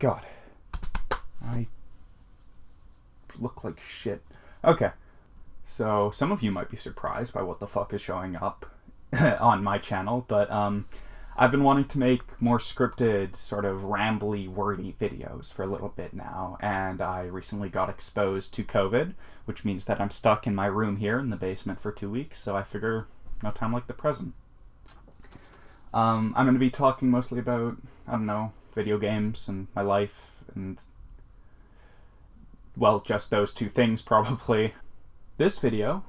God. I look like shit. Okay. So, some of you might be surprised by what the fuck is showing up on my channel, but I've been wanting to make more scripted, sort of rambly, wordy videos for a little bit now, and I recently got exposed to COVID, which means that I'm stuck in my room here in the basement for 2 weeks, so I figure no time like the present. I'm going to be talking mostly about, I don't know, video games and my life, and, well, just those two things probably. This video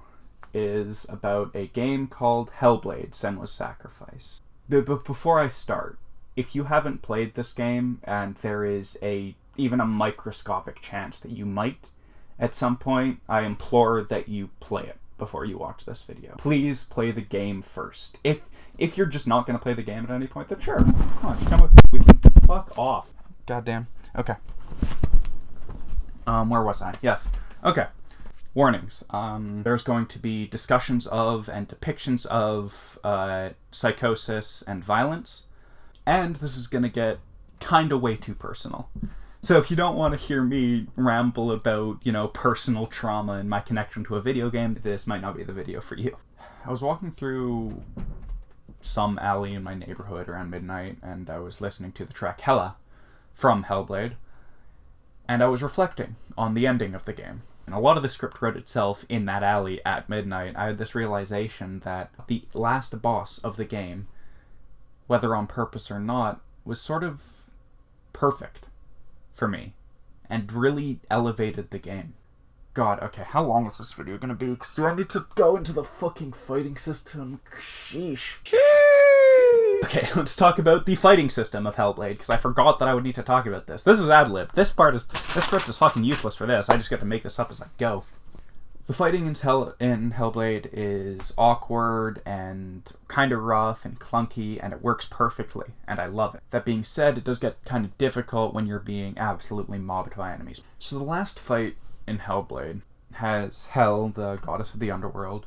is about a game called Hellblade, Senua's Sacrifice. But before I start, if you haven't played this game, and there is even a microscopic chance that you might at some point, I implore that you play it before you watch this video. Please play the game first. If you're just not going to play the game at any point, then sure. Come on, just come with me. We can fuck off. Goddamn. Okay. Where was I? Yes. Okay. Warnings. There's going to be discussions of and depictions of psychosis and violence, and this is going to get kind of way too personal. So if you don't want to hear me ramble about, personal trauma and my connection to a video game, this might not be the video for you. I was walking through some alley in my neighborhood around midnight, and I was listening to the track Hela from Hellblade, and I was reflecting on the ending of the game. And a lot of the script wrote itself in that alley at midnight. I had this realization that the last boss of the game, whether on purpose or not, was sort of perfect for me and really elevated the game. God, okay, how long is this video gonna be? Because do I need to go into the fucking fighting system? Sheesh. Okay, let's talk about the fighting system of Hellblade, because I forgot that I would need to talk about this. This is ad-lib. This script is fucking useless for this. I just get to make this up as I go. The fighting in Hellblade is awkward and kind of rough and clunky, and it works perfectly, and I love it. That being said, it does get kind of difficult when you're being absolutely mobbed by enemies. So the last fight in Hellblade has Hel, the goddess of the underworld,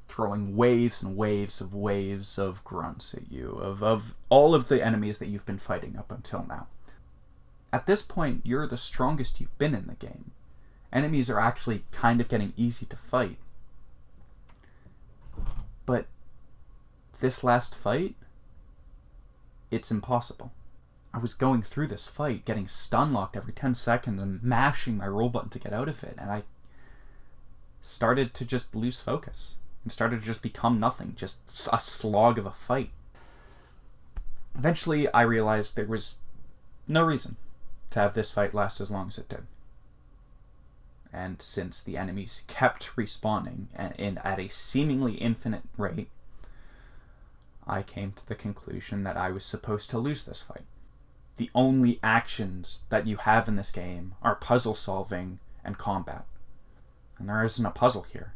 throwing waves and waves of grunts at you, of all of the enemies that you've been fighting up until now. At this point, you're the strongest you've been in the game. Enemies are actually kind of getting easy to fight. But this last fight, it's impossible. I was going through this fight, getting stun-locked every 10 seconds and mashing my roll button to get out of it, and I started to just lose focus. And started to just become nothing, just a slog of a fight. Eventually, I realized there was no reason to have this fight last as long as it did. And since the enemies kept respawning at a seemingly infinite rate, I came to the conclusion that I was supposed to lose this fight. The only actions that you have in this game are puzzle solving and combat. And there isn't a puzzle here.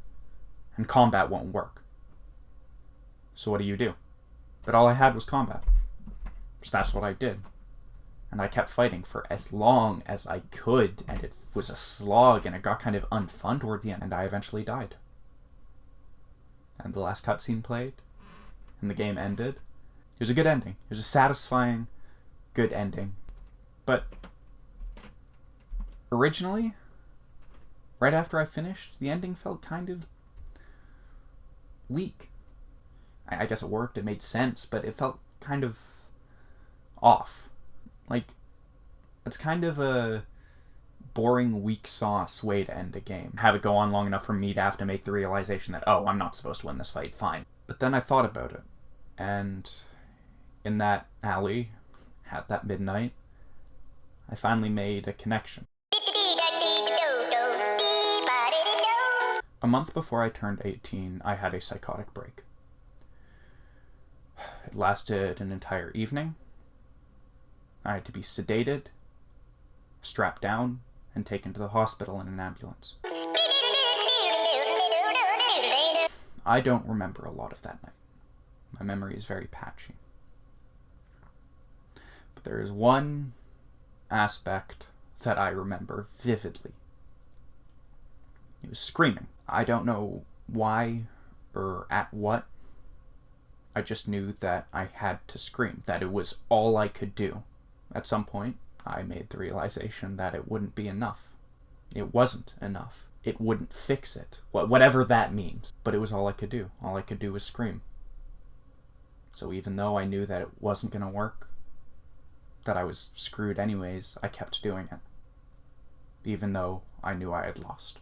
And combat won't work. So what do? But all I had was combat. So that's what I did. And I kept fighting for as long as I could, and it was a slog, and it got kind of unfun toward the end, and I eventually died. And the last cutscene played, and the game ended. It was a good ending. It was a satisfying, good ending. But originally, right after I finished, the ending felt kind of weak. I guess it worked, it made sense, but it felt kind of off. Like, it's kind of a boring, weak sauce way to end a game. Have it go on long enough for me to have to make the realization that, oh, I'm not supposed to win this fight, fine. But then I thought about it, and in that alley, at that midnight, I finally made a connection. A month before I turned 18, I had a psychotic break. It lasted an entire evening. I had to be sedated, strapped down, and taken to the hospital in an ambulance. I don't remember a lot of that night. My memory is very patchy. But there is one aspect that I remember vividly. He was screaming. I don't know why or at what. I just knew that I had to scream, that it was all I could do. At some point, I made the realization that it wouldn't be enough. It wasn't enough. It wouldn't fix it. Whatever that means. But it was all I could do. All I could do was scream. So even though I knew that it wasn't going to work, that I was screwed anyways, I kept doing it. Even though I knew I had lost.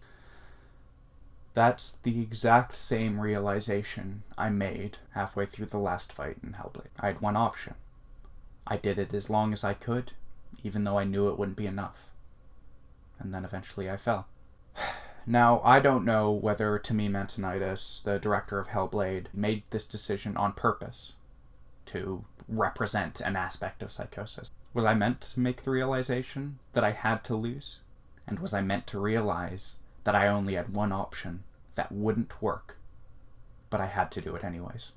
That's the exact same realization I made halfway through the last fight in Hellblade. I had one option. I did it as long as I could, even though I knew it wouldn't be enough. And then eventually I fell. Now, I don't know whether Tamim Antonitis, the director of Hellblade, made this decision on purpose to represent an aspect of psychosis. Was I meant to make the realization that I had to lose? And was I meant to realize that I only had one option that wouldn't work, but I had to do it anyways?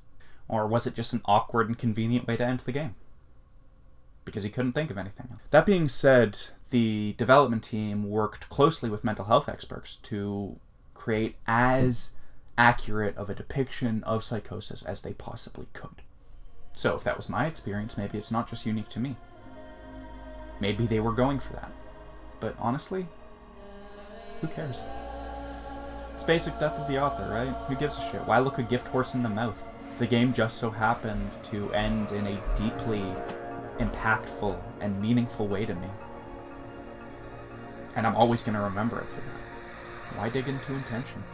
Or was it just an awkward and convenient way to end the game? Because he couldn't think of anything else. That being said, the development team worked closely with mental health experts to create as accurate of a depiction of psychosis as they possibly could. So if that was my experience, maybe it's not just unique to me. Maybe they were going for that. But honestly, who cares? It's basic death of the author, right? Who gives a shit? Why look a gift horse in the mouth? The game just so happened to end in a deeply impactful and meaningful way to me. And I'm always going to remember it for that. Why dig into intention?